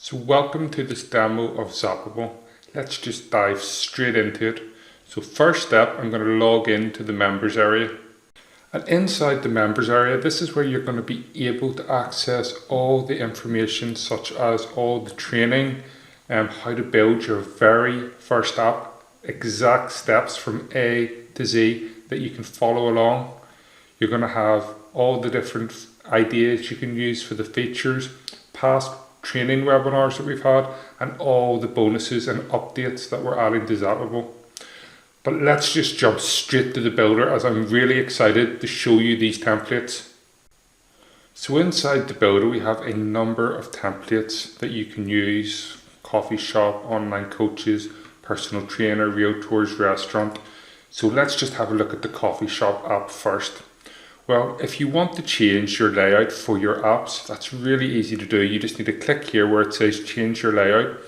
So welcome to this demo of Zapable. Let's just dive straight into it. So first step, I'm going to log into the members area. And inside the members area, this is where you're going to be able to access all the information such as all the training and how to build your very first app, exact steps from A to Z that you can follow along. You're going to have all the different ideas you can use for the features, past training webinars that we've had, and all the bonuses and updates that we're adding to Zapable. But let's just jump straight to the builder, as I'm really excited to show you these templates. So inside the builder we have a number of templates that you can use: coffee shop, online coaches, personal trainer, realtors, restaurant. So let's just have a look at the coffee shop app first. Well, if you want to change your layout for your apps, that's really easy to do. You just need to click here where it says change your layout,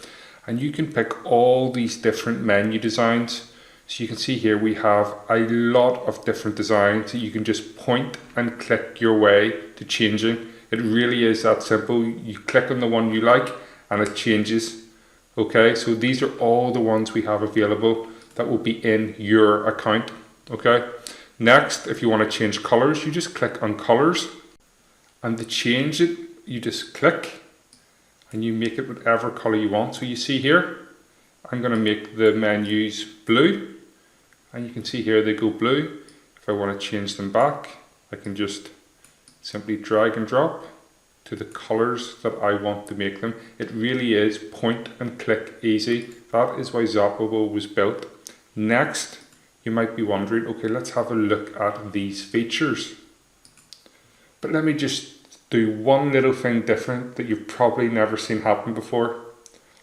and you can pick all these different menu designs. So you can see here we have a lot of different designs that you can just point and click your way to changing. It really is that simple. You click on the one you like and it changes. Okay, so these are all the ones we have available that will be in your account. Okay. Next, if you want to change colors, you just click on colors, and to change it, you just click and you make it whatever color you want. So you see here, I'm going to make the menus blue, and you can see here they go blue. If I want to change them back, I can just simply drag and drop to the colors that I want to make them. It really is point and click easy. That is why Zapable was built. Next, you might be wondering, okay, let's have a look at these features. But let me just do one little thing different that you've probably never seen happen before.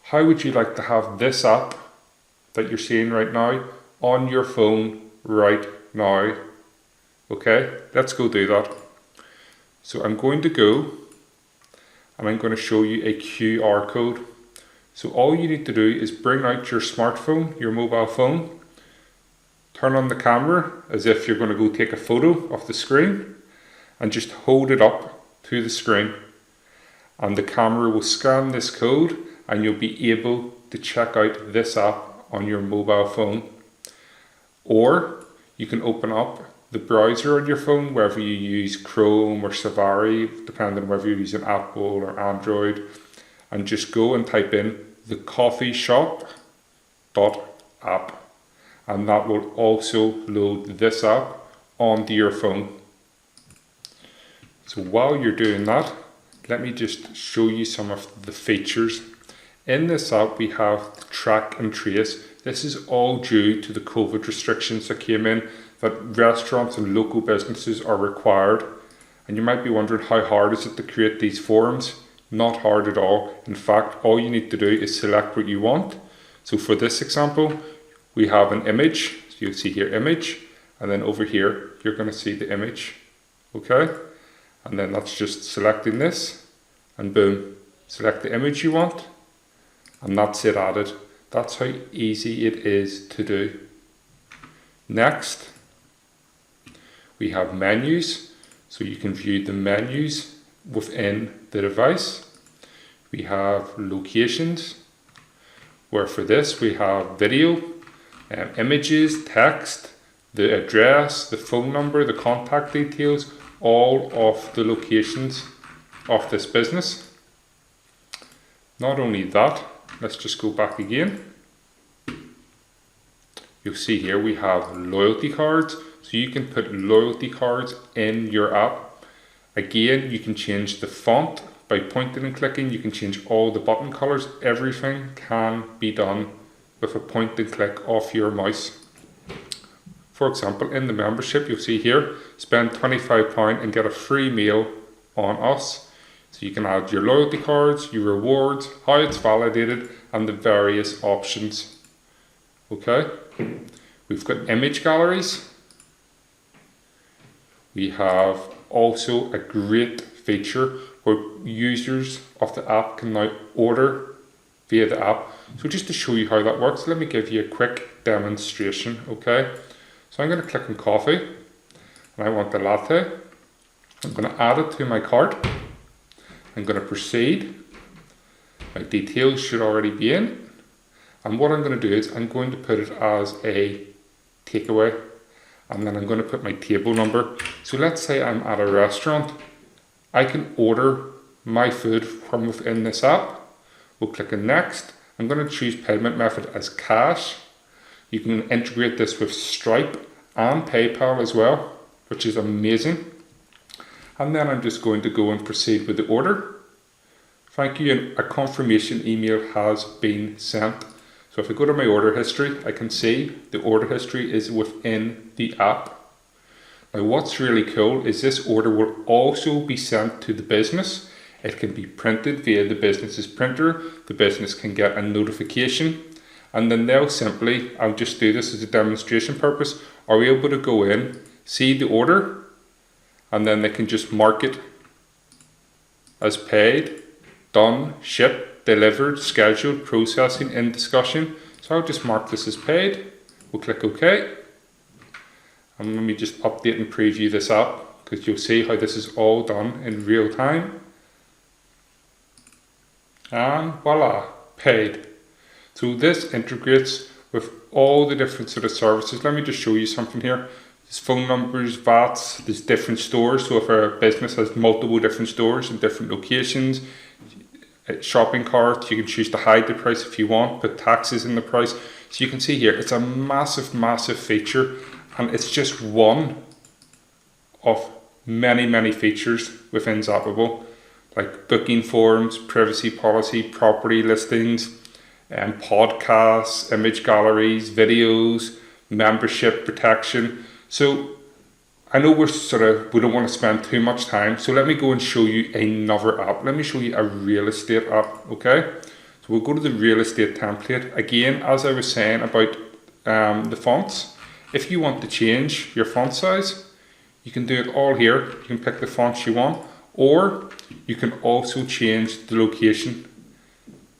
How would you like to have this app that you're seeing right now on your phone right now? Okay, let's go do that. So I'm going to go and I'm going to show you a QR code. So all you need to do is bring out your smartphone, your mobile phone, turn on the camera as if you're going to go take a photo of the screen, and just hold it up to the screen, and the camera will scan this code and you'll be able to check out this app on your mobile phone. Or you can open up the browser on your phone, whether you use Chrome or Safari, depending on whether you're using Apple or Android, and just go and type in the coffeeshop.app. And that will also load this app onto your phone. So while you're doing that, let me just show you some of the features. In this app we have the track and trace. This is all due to the COVID restrictions that came in, that restaurants and local businesses are required. And you might be wondering, how hard is it to create these forms? Not hard at all. In fact, all you need to do is select what you want. So for this example, we have an image. So you'll see here image, and then over here you're going to see the image. Okay, and then that's just selecting this, and boom, select the image you want, and that's it added. That's how easy it is to do. Next, we have menus, so you can view the menus within the device. We have locations, where for this we have video, images, text, the address, the phone number, the contact details, all of the locations of this business. Not only that, let's just go back again. You'll see here we have loyalty cards, so you can put loyalty cards in your app. Again, you can change the font by pointing and clicking. You can change all the button colors. Everything can be done with a point and click off your mouse. For example, in the membership, you'll see here, spend £25 and get a free meal on us. So you can add your loyalty cards, your rewards, how it's validated, and the various options. Okay, we've got image galleries. We have also a great feature where users of the app can now order via the app. So just to show you how that works, let me give you a quick demonstration. Okay, so I'm going to click on coffee, and I want the latte. I'm going to add it to my cart. I'm going to proceed. My details should already be in. And what I'm going to do is I'm going to put it as a takeaway. And then I'm going to put my table number. So let's say I'm at a restaurant. I can order my food from within this app. We'll click on next. I'm going to choose payment method as cash. You can integrate this with Stripe and PayPal as well, which is amazing. And then I'm just going to go and proceed with the order. Thank you, and a confirmation email has been sent. So if I go to my order history, I can see the order history is within the app. Now what's really cool is this order will also be sent to the business. It can be printed via the business's printer. The business can get a notification, and then they'll simply, I'll just do this as a demonstration purpose, are able to go in, see the order, and then they can just mark it as paid, done, shipped, delivered, scheduled, processing, in discussion. So I'll just mark this as paid. We'll click OK. And let me just update and preview this app, because you'll see how this is all done in real time. And voila, paid. So this integrates with all the different sort of services. Let me just show you something here. There's phone numbers, VATs, there's different stores. So if a business has multiple different stores in different locations, shopping carts, you can choose to hide the price if you want, put taxes in the price. So you can see here, it's a massive, massive feature, and it's just one of many, many features within Zapable, like booking forms, privacy policy, property listings, and podcasts, image galleries, videos, membership protection. So I know we don't want to spend too much time, so let me go and show you another app. Let me show you a real estate app, okay? So we'll go to the real estate template. Again, as I was saying about the fonts, if you want to change your font size, you can do it all here. You can pick the fonts you want, or you can also change the location.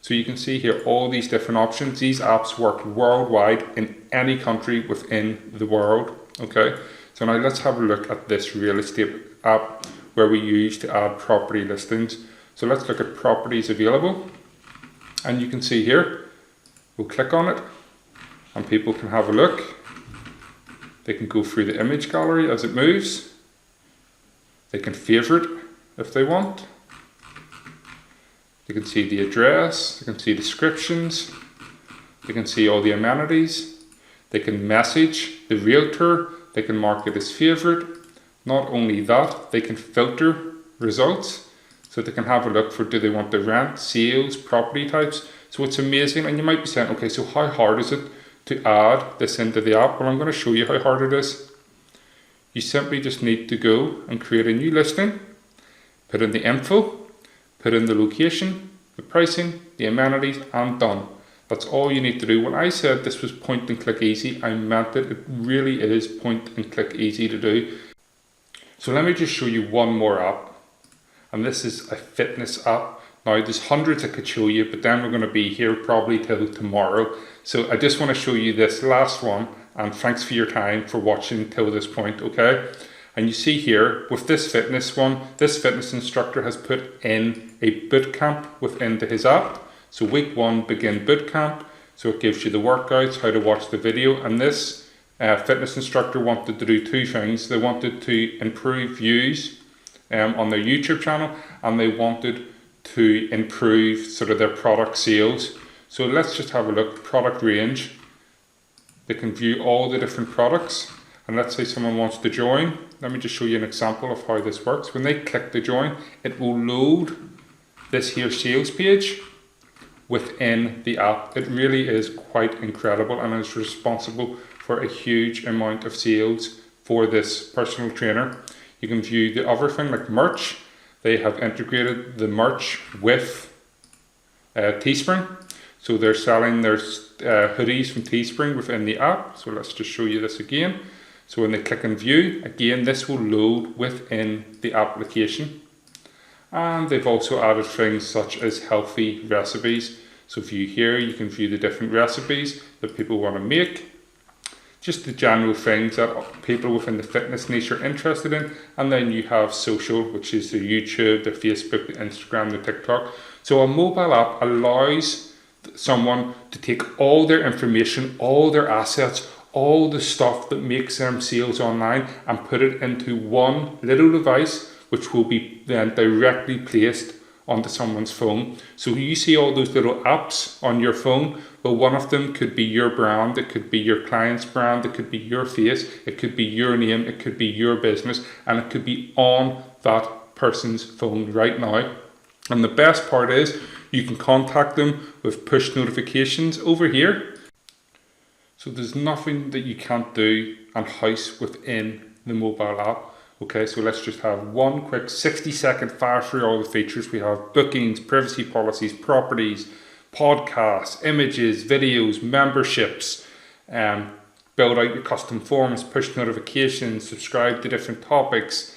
So you can see here all these different options. These apps work worldwide in any country within the world, okay? So now let's have a look at this real estate app where we use to add property listings. So let's look at properties available, and you can see here, we'll click on it and people can have a look. They can go through the image gallery as it moves. They can favorite if they want. They can see the address, they can see descriptions, they can see all the amenities, they can message the realtor, they can mark it as favorite. Not only that, they can filter results, so they can have a look for, do they want the rent, sales, property types. So it's amazing. And you might be saying, okay, so how hard is it to add this into the app? Well, I'm going to show you how hard it is. You simply just need to go and create a new listing, put in the info, put in the location, the pricing, the amenities, and done. That's all you need to do. When I said this was point and click easy, I meant it. It really is point and click easy to do. So let me just show you one more app. And this is a fitness app. Now there's hundreds I could show you, but then we're going to be here probably till tomorrow. So I just want to show you this last one. And thanks for your time for watching till this point, okay? And you see here with this fitness one, this fitness instructor has put in a boot camp within his app. So week 1, begin boot camp. So it gives you the workouts, how to watch the video. And this fitness instructor wanted to do two things. They wanted to improve views on their YouTube channel, and they wanted to improve sort of their product sales. So let's just have a look. Product range. They can view all the different products. And let's say someone wants to join. Let me just show you an example of how this works. When they click to join, it will load this here sales page within the app. It really is quite incredible, and is responsible for a huge amount of sales for this personal trainer. You can view the other thing like merch. They have integrated the merch with Teespring. So they're selling their hoodies from Teespring within the app. So let's just show you this again. So when they click on view, again, this will load within the application. And they've also added things such as healthy recipes. So view here, you can view the different recipes that people want to make. Just the general things that people within the fitness niche are interested in. And then you have social, which is their YouTube, their Facebook, their Instagram, their TikTok. So a mobile app allows someone to take all their information, all their assets, all the stuff that makes them sales online and put it into one little device, which will be then directly placed onto someone's phone. So you see all those little apps on your phone. Well, one of them could be your brand, it could be your client's brand, it could be your face, it could be your name, it could be your business, and it could be on that person's phone right now. And the best part is you can contact them with push notifications over here. So there's nothing that you can't do and house within the mobile app. Okay, so let's just have one quick 60-second fire through all the features. We have bookings, privacy policies, properties, podcasts, images, videos, memberships, build out your custom forms, push notifications, subscribe to different topics,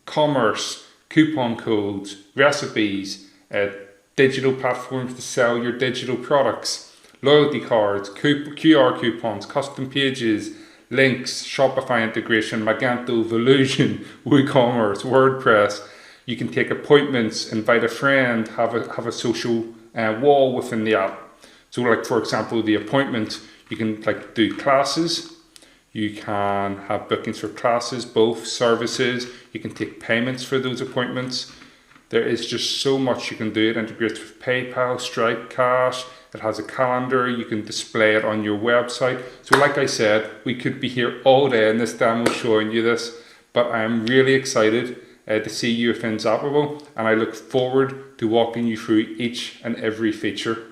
commerce, coupon codes, recipes, digital platforms to sell your digital products, loyalty cards, QR coupons, custom pages, links, Shopify integration, Magento, Volusion, WooCommerce, WordPress. You can take appointments, invite a friend, have a social wall within the app. So like for example, the appointment, you can like do classes, you can have bookings for classes, both services, you can take payments for those appointments. There is just so much you can do. It integrates with PayPal, Stripe, Cash. It has a calendar. You can display it on your website. So like I said, we could be here all day in this demo showing you this, but I'm really excited to see you within Zapable, and I look forward to walking you through each and every feature.